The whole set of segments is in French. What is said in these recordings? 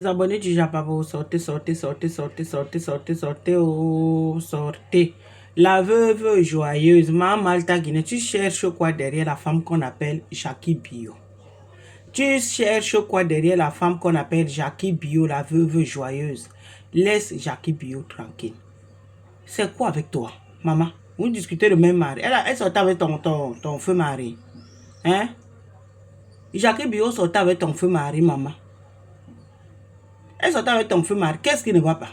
Les abonnés du Japabo, sortez, sortez, sortez, sortez, sortez, sortez, sortez, oh, sortez. La veuve joyeuse, Maman Malta Guinée, tu cherches quoi derrière la femme qu'on appelle Jackie Bio? Tu cherches quoi derrière la femme qu'on appelle Jackie Bio, la veuve joyeuse? Laisse Jackie Bio tranquille. C'est quoi avec toi, maman? Vous discutez le même mari. Elle sortait avec ton feu mari. Hein? Jackie Bio sortait avec ton feu mari, maman. Elle sortait avec ton feu mari. Qu'est-ce qui ne va pas?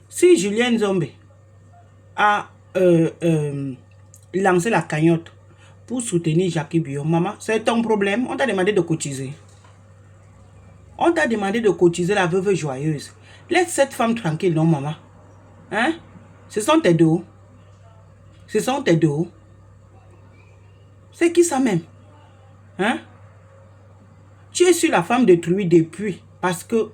Si Julien Zombie a lancé la cagnotte pour soutenir Jackie Bio, maman, c'est ton problème. On t'a demandé de cotiser. On t'a demandé de cotiser la veuve joyeuse. Laisse cette femme tranquille, non, maman. Hein? Ce sont tes dos. Ce sont tes dos. C'est qui ça même? Hein? Tu es sur la femme détruite depuis parce que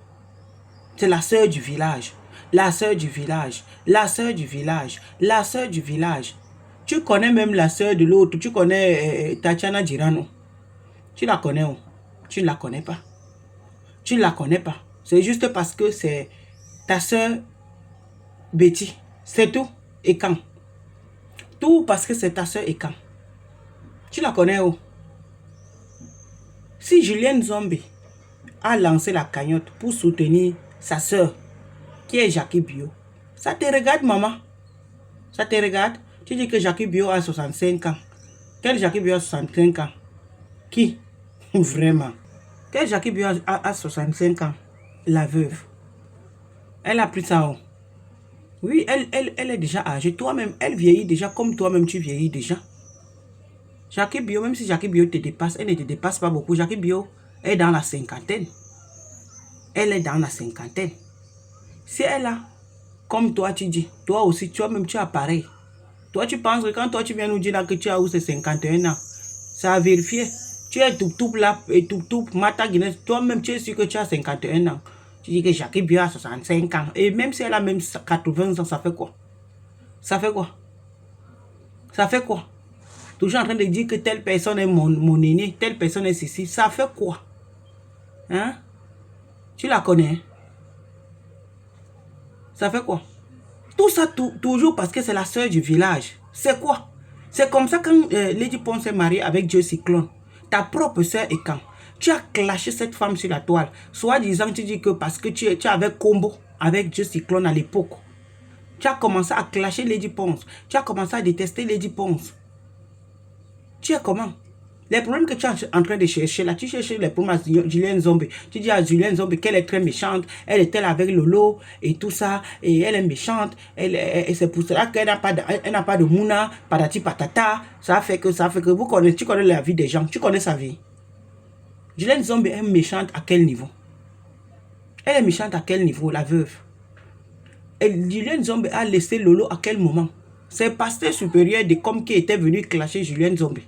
c'est la sœur du village. La sœur du village. La sœur du village. La sœur du village. Tu connais même la sœur de l'autre. Tu connais Tatiana Girano. Tu la connais où? Tu ne la connais pas. Tu ne la connais pas. C'est juste parce que c'est ta sœur Betty. C'est tout. Et quand? Tout parce que c'est ta sœur et quand? Tu la connais où? Si Julienne Zombie a lancé la cagnotte pour soutenir sa sœur, qui est Jackie Bio, ça te regarde, maman. Ça te regarde. Tu dis que Jackie Bio a 65 ans. Quel Jackie Bio a 65 ans? Qui? Vraiment. Quel Jackie Bio a 65 ans? La veuve. Elle a pris ça où? Oui, elle est déjà âgée. Toi-même, elle vieillit déjà comme toi-même tu vieillis déjà. Jackie Bio, même si Jackie Bio te dépasse, elle ne te dépasse pas beaucoup. Jackie Bio est dans la cinquantaine. Elle est dans la cinquantaine. Si elle a, comme toi tu dis, toi aussi, toi-même tu as pareil. Toi tu penses que quand toi tu viens nous dire là que tu as où c'est 51 ans, ça a vérifié. Tu es tout là, et tout, Mata Guinness, toi-même tu es sûr que tu as 51 ans. Tu dis que Jackie Bio a 65 ans. Et même si elle a même 80 ans, ça fait quoi? Ça fait quoi? Ça fait quoi? Toujours en train de dire que telle personne est mon aîné, telle personne est ceci. Ça fait quoi? Hein? Tu la connais? Ça fait quoi? Tout ça, toujours parce que c'est la sœur du village. C'est quoi? C'est comme ça quand Lady Pon s'est mariée avec Dieu Cyclone. Ta propre sœur est quand? Tu as clashé cette femme sur la toile. Soit disant, tu dis que parce que tu avais combo avec Dieu Cyclone à l'époque. Tu as commencé à clasher Lady Ponce. Tu as commencé à détester Lady Ponce. Tu es comment? Les problèmes que tu es en train de chercher là, tu cherches les problèmes à Julien Zombie. Tu dis à Julien Zombie qu'elle est très méchante, elle est telle avec Lolo et tout ça, et elle est méchante, et c'est pour cela qu'elle n'a pas de mouna, patati patata. Ça fait que tu connais la vie des gens, tu connais sa vie. Julien Zombie est méchante à quel niveau? Elle est méchante à quel niveau, la veuve? Et Julien Zombie a laissé Lolo à quel moment? C'est le pasteur supérieur de comme qui était venu clasher Julien Zombie.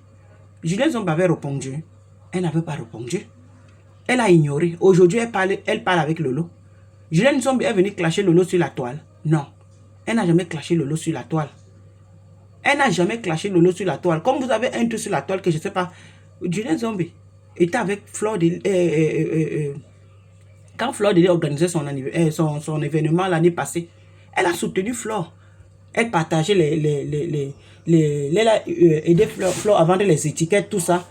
Julien Zombie avait répondu. Elle n'avait pas répondu. Elle a ignoré. Aujourd'hui, elle parle avec Lolo. Julien Zombie est venu clasher Lolo sur la toile. Non. Elle n'a jamais clashé Lolo sur la toile. Elle n'a jamais clashé Lolo sur la toile. Comme vous avez un truc sur la toile que je ne sais pas. Julien Zombie était avec Flore de... quand Flore de organisait son événement l'année passée, elle a soutenu Flore. Elle partageait elle a aidé Flore à vendre les étiquettes, tout ça.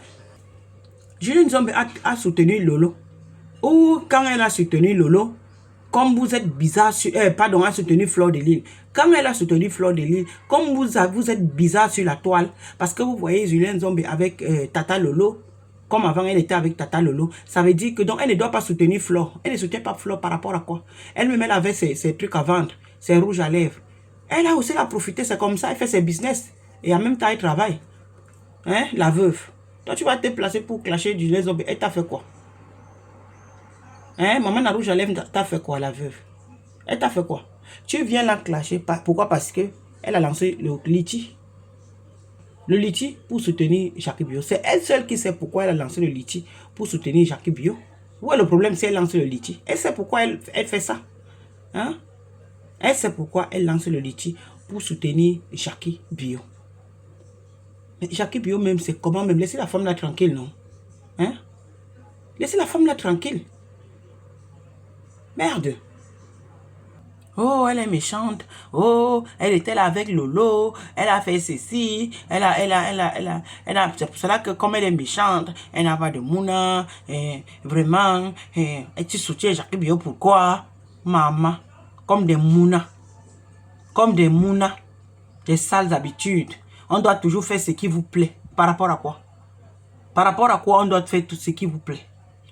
Julien Zombie a soutenu Lolo. Ou quand elle a soutenu Lolo, comme vous êtes bizarre, pardon, a soutenu Fleur de Lille. Quand elle a soutenu Fleur de Lille, comme vous êtes bizarre sur la toile, parce que vous voyez Julien Zombie avec Tata Lolo, comme avant elle était avec Tata Lolo, ça veut dire que donc elle ne doit pas soutenir Fleur. Elle ne soutient pas Fleur par rapport à quoi? Elle-même, elle avait ses trucs à vendre, ses rouges à lèvres. Elle a aussi profité, c'est comme ça, elle fait ses business. Et en même temps, elle travaille. Hein, la veuve. Toi, tu vas te placer pour clasher Julien Zombie. Elle t'a fait quoi? Hein, maman la rouge à lèvres t'a fait quoi, la veuve? Elle t'a fait quoi? Tu viens la clasher. Pourquoi? Parce que elle a lancé le litchi. Le litchi pour soutenir Jackie Bio. C'est elle seule qui sait pourquoi elle a lancé le litchi pour soutenir Jackie Bio. Où est le problème si elle lance le litchi? Elle sait pourquoi elle fait ça. Hein? Elle sait pourquoi elle lance le litchi pour soutenir Jackie Bio. Mais Jackie Bio même, c'est comment même? Laissez la femme là tranquille, non? Hein? Laissez la femme là tranquille. Merde. Oh, elle est méchante. Oh, elle était là avec Lolo. Elle a fait ceci. C'est pour cela que comme elle est méchante, elle n'a pas de mouna. Vraiment. Et tu soutiens Jackie Bio, pourquoi? Maman. Comme des mounas. Comme des mounas. Des sales habitudes. On doit toujours faire ce qui vous plaît. Par rapport à quoi? Par rapport à quoi on doit faire tout ce qui vous plaît?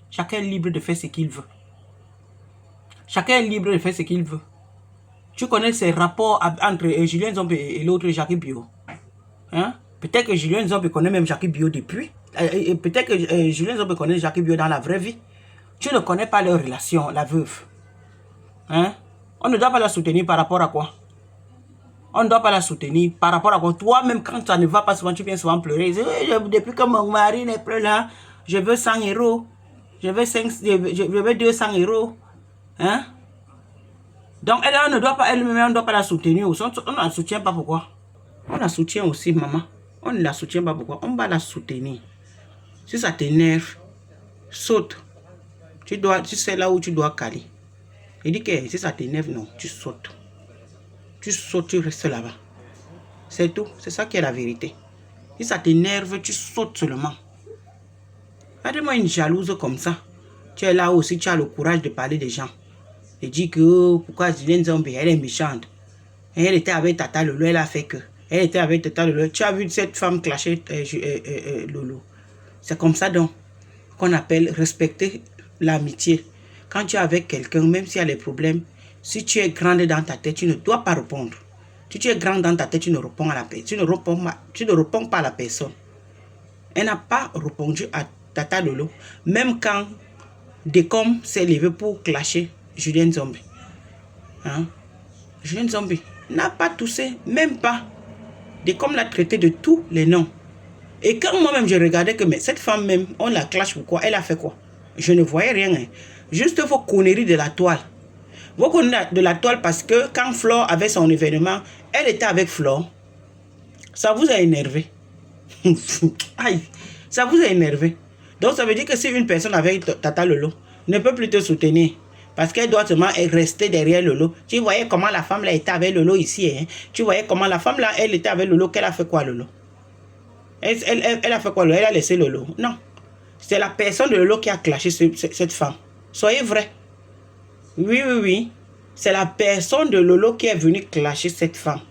Chacun est libre de faire ce qu'il veut. Chacun est libre de faire ce qu'il veut. Tu connais ces rapports entre Julien Zombe et l'autre Jackie Bio. Hein? Peut-être que Julien Zombe connaît même Jackie Bio depuis. Peut-être que Julien Zombe connaît Jackie Bio dans la vraie vie. Tu ne connais pas leur relation, la veuve. Hein? On ne doit pas la soutenir par rapport à quoi? On ne doit pas la soutenir par rapport à quoi? Toi-même, quand ça ne va pas souvent, tu viens souvent pleurer. Depuis que mon mari n'est plus là, je veux 100 €. Je veux 200 €. Hein? Donc, elle, on ne doit pas, elle-même, on ne doit pas la soutenir. On ne la soutient pas, pourquoi? On la soutient aussi, maman. On ne la soutient pas, pourquoi? On va la soutenir. Si ça t'énerve, saute. Tu sais là où tu dois caler. Il dit que si ça t'énerve, non, tu sautes. Tu sautes, tu restes là-bas. C'est tout. C'est ça qui est la vérité. Si ça t'énerve, tu sautes seulement. Regarde-moi une jalouse comme ça. Tu es là aussi, tu as le courage de parler des gens. Et dis que pourquoi Julien Zombe, elle est méchante. Elle était avec Tata Lolo, elle a fait que. Elle était avec Tata Lolo. Tu as vu cette femme clasher Lolo. C'est comme ça donc qu'on appelle respecter l'amitié. Quand tu es avec quelqu'un, même s'il y a des problèmes, si tu es grande dans ta tête, tu ne dois pas répondre. Si tu es grande dans ta tête, tu ne réponds à la personne. Tu ne réponds pas à la personne. Elle n'a pas répondu à Tata Lolo, même quand Decom s'est levé pour clasher Julien Zombe. Hein? Julien Zombe n'a pas toussé, même pas. Decom l'a traité de tous les noms. Et quand moi-même je regardais que mais cette femme même, on la clash pourquoi? Elle a fait quoi? Je ne voyais rien. Hein. Juste vos conneries de la toile. Vos conneries de la toile parce que quand Flore avait son événement, elle était avec Flore. Ça vous a énervé. Aïe, ça vous a énervé. Donc ça veut dire que si une personne avec Tata Lolo ne peut plus te soutenir, parce qu'elle doit seulement rester derrière Lolo. Tu voyais comment la femme là était avec Lolo ici. Hein? Tu voyais comment la femme là, elle était avec Lolo. Qu'elle a fait quoi Lolo? Elle a fait quoi Lolo? Elle a laissé Lolo. Non. C'est la personne de Lolo qui a clashé cette femme. Soyez vrai. Oui, oui, oui. C'est la personne de Lolo qui est venue clasher cette femme.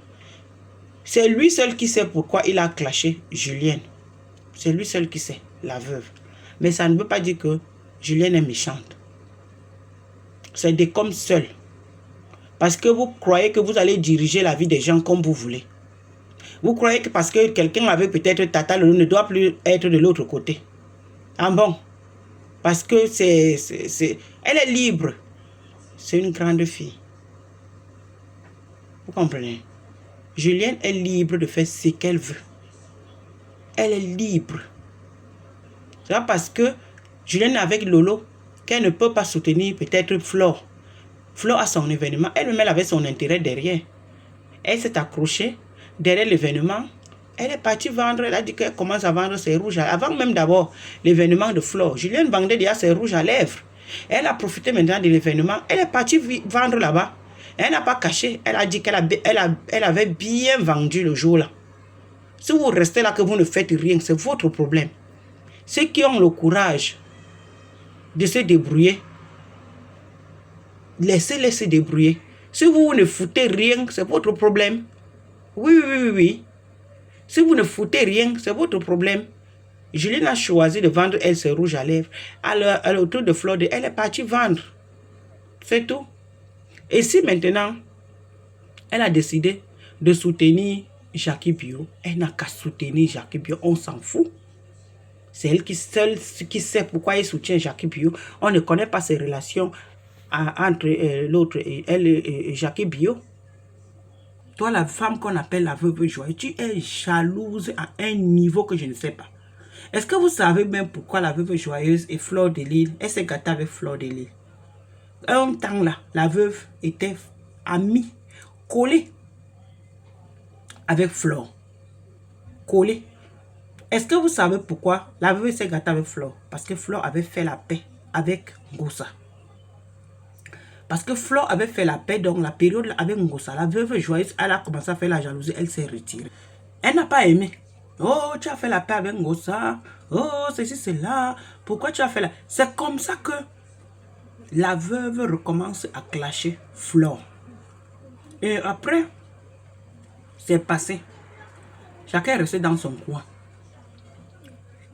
C'est lui seul qui sait pourquoi il a clashé Julienne. C'est lui seul qui sait, la veuve. Mais ça ne veut pas dire que Julienne est méchante. C'est des comme seul. Parce que vous croyez que vous allez diriger la vie des gens comme vous voulez. Vous croyez que parce que quelqu'un avait peut-être Tata Lolo ne doit plus être de l'autre côté. Ah bon? Parce que elle est libre. C'est une grande fille. Vous comprenez? Julienne est libre de faire ce qu'elle veut. Elle est libre. C'est pas parce que Julienne est avec Lolo qu'elle ne peut pas soutenir peut-être Flore. Flore a son événement. Elle-même, elle avait son intérêt derrière. Elle s'est accrochée derrière l'événement. Elle est partie vendre. Elle a dit qu'elle commence à vendre ses rouges. Avant même d'abord l'événement de Flore, Julienne vendait déjà ses rouges à lèvres. Elle a profité maintenant de l'événement. Elle est partie vendre là-bas. Elle n'a pas caché. Elle a dit qu'elle avait bien vendu le jour-là. Si vous restez là que vous ne faites rien, c'est votre problème. Ceux qui ont le courage de se débrouiller, laissez-les se débrouiller. Si vous ne foutez rien, c'est votre problème. Oui, oui, oui, oui. Si vous ne foutez rien, c'est votre problème. Julienne a choisi de vendre, elle, ses rouges à lèvres. À l'autour de Flore, elle est partie vendre. C'est tout. Et si maintenant, elle a décidé de soutenir Jackie Bio, elle n'a qu'à soutenir Jackie Bio, on s'en fout. C'est elle qui sait pourquoi elle soutient Jackie Bio. On ne connaît pas ses relations entre l'autre et elle et Jackie Bio. Toi, la femme qu'on appelle la veuve joyeuse, tu es jalouse à un niveau que je ne sais pas. Est-ce que vous savez même pourquoi la veuve joyeuse et Flore de Lille, elle s'est gâtée avec Flore de Lille? Un temps là, la veuve était amie, collée avec Flore. Collée. Est-ce que vous savez pourquoi la veuve s'est gâtée avec Flore? Parce que Flore avait fait la paix avec Goussa. Parce que Flo avait fait la paix, donc la période avec Ngossa, la veuve joyeuse, elle a commencé à faire la jalousie, elle s'est retirée. Elle n'a pas aimé. Oh, tu as fait la paix avec Ngossa. Oh, ceci, cela. Pourquoi tu as fait la... C'est comme ça que la veuve recommence à clasher Flo. Et après, c'est passé. Chacun est resté dans son coin.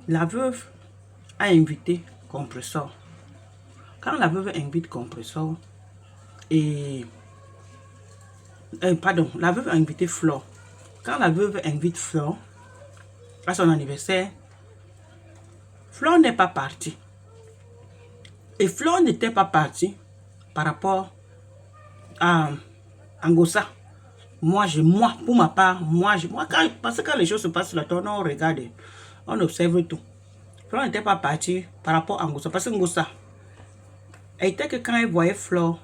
La veuve a invité Compressor. Quand la veuve invite Compressor, pardon, la veuve a invité Flo. Quand la veuve invite Flo à son anniversaire, Flo n'est pas parti. Et Flo n'était pas parti par rapport à Ngossa. Moi, pour ma part, parce que quand les choses se passent sur la tour, on regarde, on observe tout. Flo n'était pas parti par rapport à Ngossa. Parce que Ngossa, elle était que quand elle voyait Flo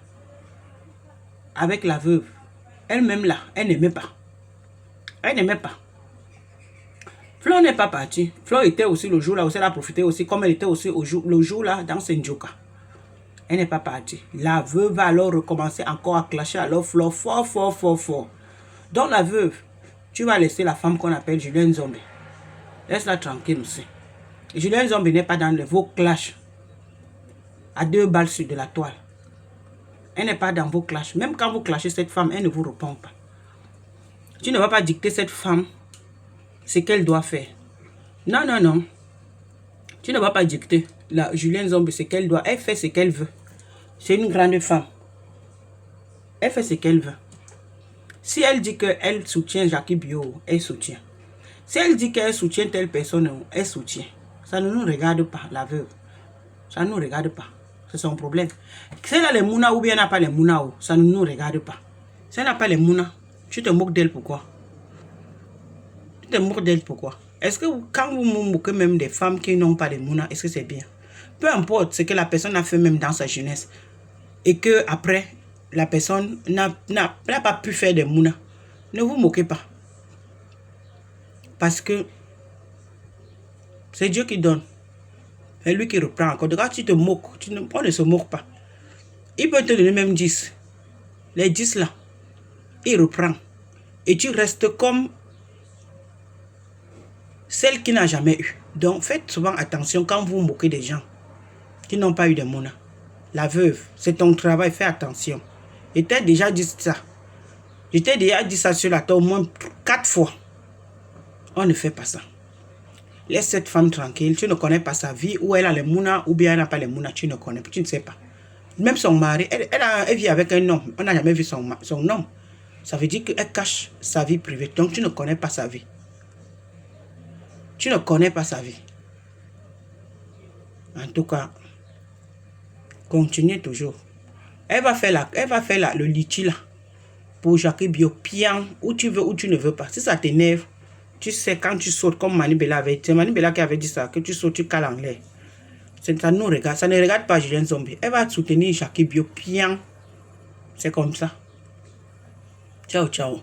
avec la veuve, elle-même là, elle n'aimait pas. Elle n'aimait pas. Flo n'est pas parti. Flo était aussi le jour là, aussi elle a profité aussi, comme elle était aussi le jour là dans Senjoka. Elle n'est pas partie. La veuve va alors recommencer encore à clasher alors Flo fort. Donc la veuve, tu vas laisser la femme qu'on appelle Julien Zombie. Laisse-la tranquille aussi. Julien Zombie n'est pas dans vos clashs à 2 balles sur de la toile. Elle n'est pas dans vos clashs. Même quand vous clashez cette femme, elle ne vous répond pas. Tu ne vas pas dicter cette femme ce qu'elle doit faire. Non. Tu ne vas pas dicter la Julien Zombie ce qu'elle doit. Elle fait ce qu'elle veut. C'est une grande femme. Elle fait ce qu'elle veut. Si elle dit qu'elle soutient Jackie Bio, elle soutient. Si elle dit qu'elle soutient telle personne, elle soutient. Ça ne nous regarde pas, la veuve. Ça ne nous regarde pas. C'est son problème. Si elle a les Mouna ou bien elle n'a pas les Mouna, ça ne nous regarde pas. Si elle n'a pas les Mouna, tu te moques d'elle pourquoi? Tu te moques d'elle pourquoi? Est-ce que quand vous vous moquez même des femmes qui n'ont pas les Mouna, est-ce que c'est bien? Peu importe ce que la personne a fait même dans sa jeunesse. Et que après, la personne n'a pas pu faire des Mouna. Ne vous moquez pas. Parce que c'est Dieu qui donne. C'est lui qui reprend encore. Quand tu te moques, on ne se moque pas. Il peut te donner même 10. Les 10 là, il reprend. Et tu restes comme celle qui n'a jamais eu. Donc faites souvent attention quand vous moquez des gens qui n'ont pas eu de Mouna. La veuve, c'est ton travail, fais attention. Je t'ai déjà dit ça. Je t'ai déjà dit ça sur la table au moins 4 fois. On ne fait pas ça. Laisse cette femme tranquille. Tu ne connais pas sa vie, où elle a les Mouna, ou bien elle n'a pas les Mouna. Tu ne connais pas, tu ne sais pas. Même son mari, elle vit avec un homme. On n'a jamais vu son homme. Ça veut dire qu'elle cache sa vie privée. Donc tu ne connais pas sa vie. Tu ne connais pas sa vie. En tout cas, continue toujours. Elle va faire le litchi là. Pour Jackie Bio, bien, où tu veux, où tu ne veux pas. Si ça t'énerve, tu sais, quand tu sautes, comme Manibela avait dit, c'est Manibela qui avait dit ça, que tu sautes, tu cales en l'air. Ça nous regarde, ça ne regarde pas Julien Zombie. Elle va soutenir Jackie Bio, bien. C'est comme ça. Ciao.